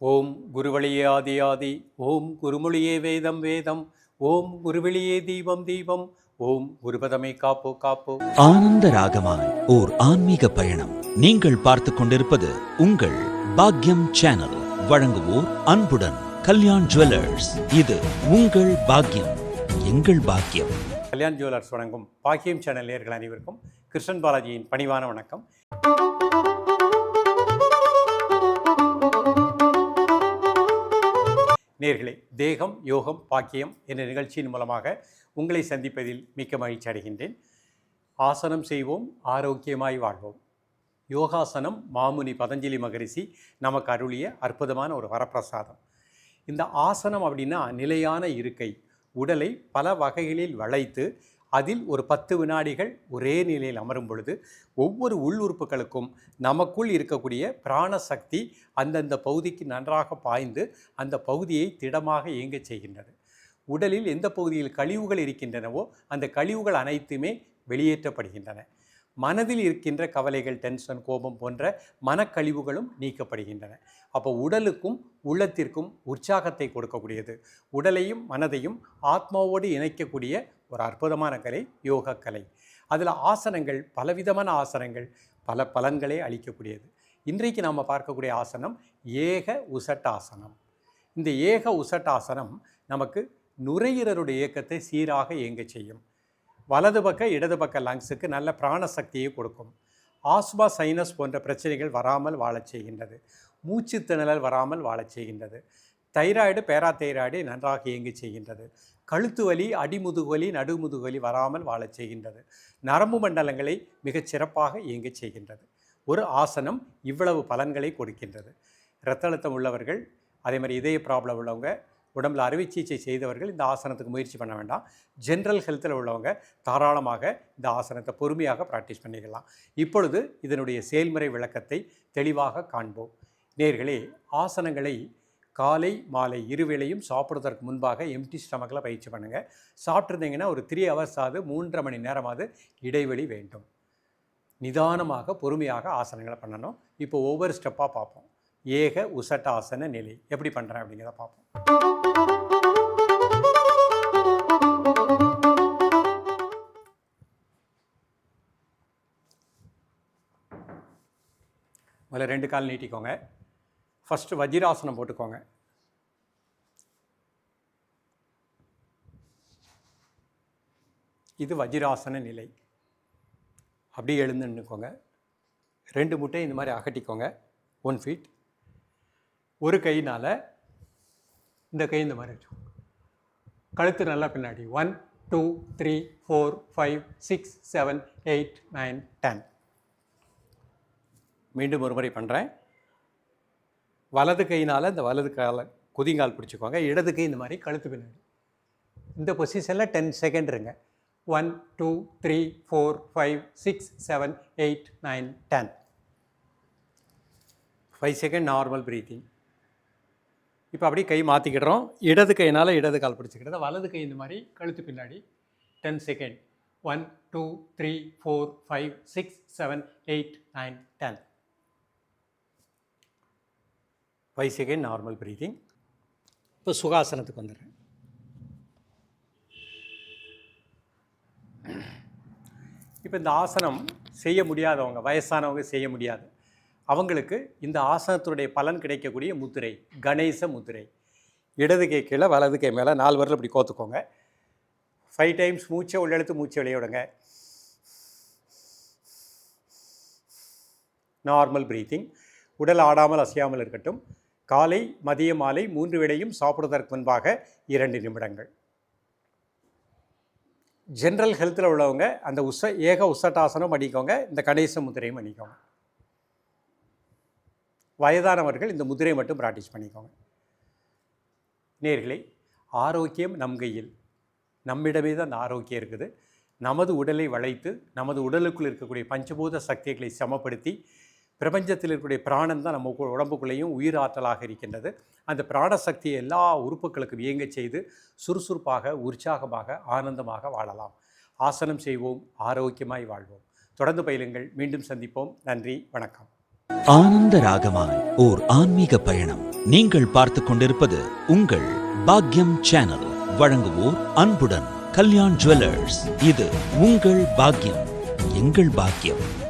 ஓம் குருவழியே ஆதி ஆதி, ஓம் குருமொழியே வேதம் வேதம், ஓம் குருவெளியே தீபம் தீபம், ஓம் குருபதமே காப்போ காப்போ. ஆனந்த ராகமாய் ஓர் ஆன்மீக பயணம். நீங்கள் பார்த்து கொண்டிருப்பது உங்கள் பாக்யம் சேனல். வழங்குவோர் அன்புடன் கல்யாண் ஜுவல்லர்ஸ். இது உங்கள் பாக்யம், எங்கள் பாக்கியம். கல்யாண் ஜுவல்லர்ஸ் வழங்கும் பாக்கியம் சேனல் நேயர்கள் அனைவருக்கும் கிருஷ்ணன் பாலாஜியின் பணிவான வணக்கம். நேயர்களே, தேகம் யோகம் பாக்கியம் என்ற நிகழ்ச்சியின் மூலமாக உங்களை சந்திப்பதில் மிக்க மகிழ்ச்சி அடைகின்றேன். ஆசனம் செய்வோம், ஆரோக்கியமாய் வாழ்வோம். யோகாசனம் மாமுனி பதஞ்சலி மகரிஷி நமக்கு அருளிய அற்புதமான ஒரு வரப்பிரசாதம். இந்த ஆசனம் அப்படின்னா நிலையான இருக்கை. உடலை பல வகைகளில் வளைத்து அதில் ஒரு 10 வினாடிகள் ஒரே நிலையில் அமரும் பொழுது ஒவ்வொரு உள்ளுறுப்புகளுக்கும் நமக்குள் இருக்கக்கூடிய பிராணசக்தி அந்தந்த பகுதிக்கு நன்றாக பாய்ந்து அந்த பகுதியை திடமாக இயங்கச் செய்கின்றது. உடலில் எந்த பகுதியில் கழிவுகள் இருக்கின்றனவோ அந்த கழிவுகள் அனைத்துமே வெளியேற்றப்படுகின்றன. மனதில் இருக்கின்ற கவலைகள், டென்ஷன், கோபம் போன்ற மனக்கழிவுகளும் நீக்கப்படுகின்றன. அப்போ உடலுக்கும் உள்ளத்திற்கும் உற்சாகத்தை கொடுக்கக்கூடியது. உடலையும் மனதையும் ஆத்மாவோடு இணைக்கக்கூடிய ஒரு அற்புதமான கலை யோக கலை. அதில் ஆசனங்கள், பலவிதமான ஆசனங்கள், பல பலன்களை அளிக்கக்கூடியது. இன்றைக்கு நாம் பார்க்கக்கூடிய ஆசனம் ஏக உசட்டாசனம். இந்த ஏக உசட்டாசனம் நமக்கு நுரையீரலுடைய இயக்கத்தை சீராக இயங்க செய்யும். வலது பக்க இடது பக்க லங்ஸுக்கு நல்ல பிராணசக்தியை கொடுக்கும். ஆஸ்மா, சைனஸ் போன்ற பிரச்சனைகள் வராமல் வாழச் செய்கின்றது. மூச்சு திணறல் வராமல் வாழச் செய்கின்றது. தைராய்டு, பேராதைராய்டு நன்றாக இயங்க செய்கின்றது. கழுத்து வலி, அடிமுதுகு வலி, நடுமுதுகு வலி வராமல் வாழச் செய்கின்றது. நரம்பு மண்டலங்களை மிகச் சிறப்பாக இயங்க செய்கின்றது. ஒரு ஆசனம் இவ்வளவு பலன்களை கொடுக்கின்றது. இரத்த அழுத்தம் உள்ளவர்கள், அதே மாதிரி இதய ப்ராப்ளம் உள்ளவங்க, உடம்பில் அறுவை சிகிச்சை செய்தவர்கள் இந்த ஆசனத்துக்கு முயற்சி பண்ண வேண்டாம். ஜென்ரல் ஹெல்த்தில் உள்ளவங்க தாராளமாக இந்த ஆசனத்தை பொறுமையாக ப்ராக்டிஸ் பண்ணிக்கலாம். இப்பொழுது இதனுடைய செயல்முறை விளக்கத்தை தெளிவாக காண்போம். நேயர்களே, ஆசனங்களை காலை மாலை இருவேளையும் சாப்பிட்றதற்கு முன்பாக எம்டி ஸ்டமக்கில் பயிற்சி பண்ணுங்கள். சாப்பிட்ருந்தீங்கன்னா ஒரு 3 ஹவர்ஸ் ஆகுது, 3.5 மணி நேரமாவது இடைவெளி வேண்டும். நிதானமாக பொறுமையாக ஆசனங்களை பண்ணணும். இப்போ ஒவ்வொரு ஸ்டெப்பாக பார்ப்போம். ஏக உசட்டாசன நிலை எப்படி பண்ணுறேன் அப்படிங்கிறத பார்ப்போம். முதல்ல 2 கால் நீட்டிக்கோங்க. ஃபஸ்ட்டு வஜ்ராசனம் போட்டுக்கோங்க. இது வஜ்ராசன நிலை. அப்படியே எழுந்து நின்றுக்கோங்க. 2 முட்டையை இந்த மாதிரி அகட்டிக்கோங்க. 1 ஃபீட். ஒரு கையினால் இந்த கை இந்த மாதிரி வச்சுக்கோங்க. கழுத்து நல்லா பின்னாடி. 1 2 3 4 5 6 7 8 9 10. மீண்டும் ஒரு முறை பண்ணுறேன். வலது கையினால் இந்த வலது காலை குதிங்கால் பிடிச்சிக்கோங்க. இடது கை இந்த மாதிரி கழுத்து பின்னாடி. இந்த பொசிஷனில் 10 செகண்ட் இருங்க. 1 2 3 4 5 6 7 8 9 10. 5 செகண்ட் நார்மல் ப்ரீத்திங். இப்போ அப்படியே கை மாற்றிக்கிடுறோம். இடது கையினால் இடது கால் பிடிச்சிக்கிட்டது, வலது கை இந்த மாதிரி கழுத்து பின்னாடி. 10 செகண்ட். 1 2 3 4 5 6 7 8 9 10. 5 second normal breathing. இப்போ சுகாசனத்துக்கு வந்துடுறேன். இப்போ இந்த ஆசனம் செய்ய முடியாதவங்க, வயசானவங்க செய்ய முடியாது, அவங்களுக்கு இந்த ஆசனத்துடைய பலன் கிடைக்கக்கூடிய முத்திரை கணேச முத்திரை. இடது கை கீழே வலது கை மேலே 4 விரல் இப்படி கோத்துக்கோங்க. 5 டைம்ஸ் மூச்சை உள்ளெழுத்து மூச்சை வெளியே விடுங்க. Normal breathing. உடல் ஆடாமல் அசையாமல் இருக்கட்டும். காலை மதிய மாலை 3 வேளையும் சாப்பிடுவதற்கு முன்பாக 2 நிமிடங்கள். ஜென்ரல் ஹெல்த்தில் உள்ளவங்க அந்த ஏக உசட்டாசனம் பண்ணிக்கோங்க. இந்த கணேச முத்திரையும் பண்ணிக்கோங்க. வயதானவர்கள் இந்த முதிரை மட்டும் ப்ராக்டிஸ் பண்ணிக்கோங்க. நேயர்களே, ஆரோக்கியம் நம் கையில். நம்மிடமே தான் அந்த ஆரோக்கியம் இருக்குது. நமது உடலை வளைத்து நமது உடலுக்குள் இருக்கக்கூடிய பஞ்சபூத சக்திகளை சமப்படுத்தி பிரபஞ்சத்தில் இருக்கக்கூடிய பிராணம் தான் நம்ம உடம்புக்குள்ளேயும் உயிர் ஆற்றலாக இருக்கின்றது. அந்த பிராணசக்தியை எல்லா உறுப்புகளுக்கும் இயங்க செய்து சுறுசுறுப்பாக, உற்சாகமாக, ஆனந்தமாக வாழலாம். ஆசனம் செய்வோம், ஆரோக்கியமாய் வாழ்வோம். தொடர்ந்து பயிலுங்கள். மீண்டும் சந்திப்போம். நன்றி, வணக்கம். ஆனந்த ராகமாய் ஓர் ஆன்மீக பயணம். நீங்கள் பார்த்துக் கொண்டிருப்பது உங்கள் பாக்யம் சேனல். வழங்குவோர் அன்புடன் கல்யாண் ஜுவல்லர்ஸ். இது உங்கள் பாக்யம், எங்கள் பாக்கியம்.